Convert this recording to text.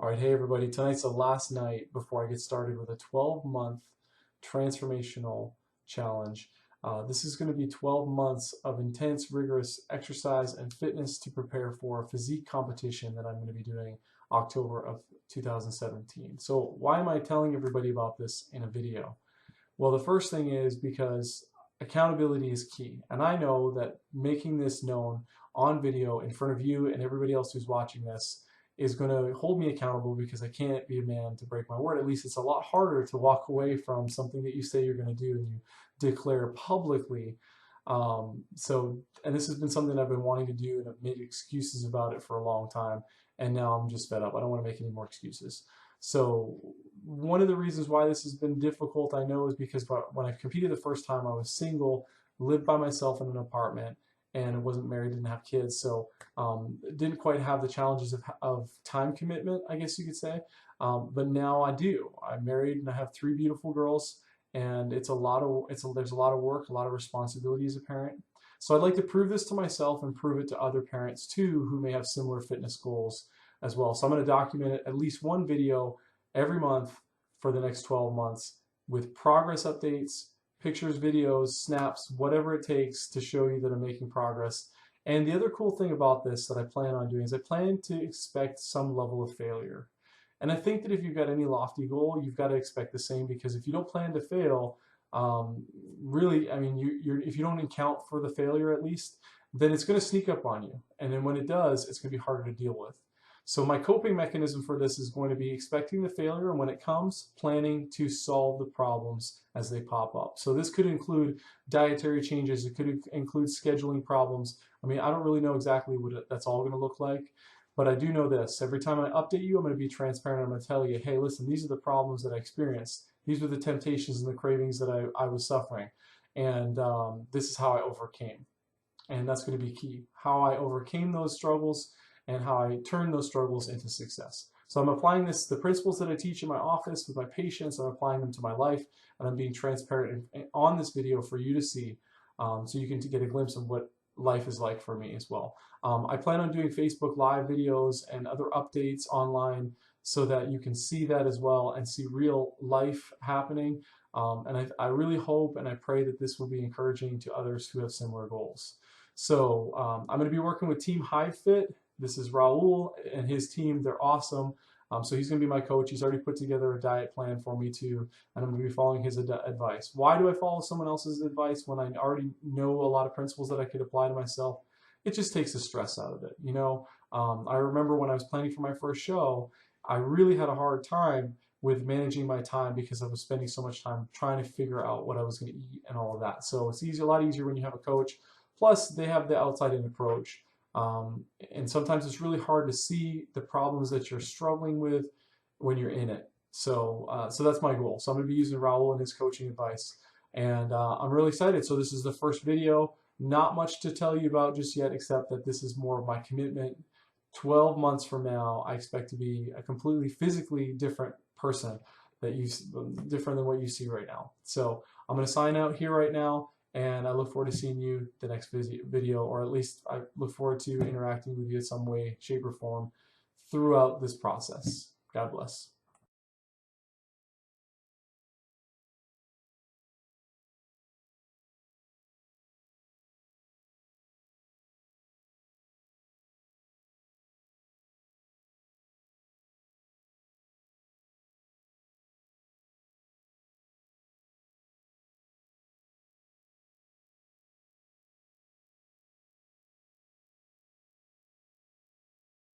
All right, hey everybody. Tonight's the last night before I get started with a 12-month transformational challenge. This is going to be 12 months of intense, rigorous exercise and fitness to prepare for a physique competition that I'm going to be doing October of 2017. So why am I telling everybody about this in a video? Well, the first thing is because accountability is key. And I know that making this known on video in front of you and everybody else who's watching this is going to hold me accountable because I can't be a man to break my word. At least it's a lot harder to walk away from something that you say you're going to do and you declare publicly. And this has been something I've been wanting to do and I've made excuses about it for a long time. And now I'm just fed up. I don't want to make any more excuses. So one of the reasons why this has been difficult, I know, is because when I competed the first time, I was single, lived by myself in an apartment, and I wasn't married, didn't have kids, so didn't quite have the challenges of time commitment, I guess you could say. But now I do. I'm married and I have 3 beautiful girls, and there's a lot of work, a lot of responsibility as a parent. So I'd like to prove this to myself and prove it to other parents too who may have similar fitness goals as well. So I'm going to document at least one video every month for the next 12 months with progress updates, pictures, videos, snaps, whatever it takes to show you that I'm making progress. And the other cool thing about this that I plan on doing is I plan to expect some level of failure. And I think that if you've got any lofty goal, you've got to expect the same, because if you don't plan to fail, really, I mean, if you don't account for the failure at least, then it's going to sneak up on you. And then when it does, it's going to be harder to deal with. So my coping mechanism for this is going to be expecting the failure, and when it comes, planning to solve the problems as they pop up. So this could include dietary changes. It could include scheduling problems. I mean, I don't really know exactly what that's all going to look like, but I do know this. Every time I update you, I'm going to be transparent. I'm going to tell you, hey, listen, these are the problems that I experienced. These were the temptations and the cravings that I was suffering. And this is how I overcame. And that's going to be key. How I overcame those struggles and how I turn those struggles into success. So I'm applying the principles that I teach in my office with my patients, I'm applying them to my life, and I'm being transparent on this video for you to see, so you can get a glimpse of what life is like for me as well. I plan on doing Facebook Live videos and other updates online so that you can see that as well and see real life happening. And I really hope and I pray that this will be encouraging to others who have similar goals. So I'm going to be working with Team HiveFit. This is Raul and his team. They're awesome. So he's going to be my coach. He's already put together a diet plan for me too, and I'm going to be following his advice. Why do I follow someone else's advice when I already know a lot of principles that I could apply to myself? It just takes the stress out of it. You know, I remember when I was planning for my first show, I really had a hard time with managing my time because I was spending so much time trying to figure out what I was going to eat and all of that. So it's a lot easier when you have a coach. Plus, they have the outside-in approach. And sometimes it's really hard to see the problems that you're struggling with when you're in it. So, so that's my goal. So I'm going to be using Raul and his coaching advice, and I'm really excited. So this is the first video. Not much to tell you about just yet, except that this is more of my commitment. 12 months from now, I expect to be a completely physically different person, different than what you see right now. So I'm going to sign out here right now. And I look forward to seeing you the next video, or at least I look forward to interacting with you in some way, shape, or form throughout this process. God bless.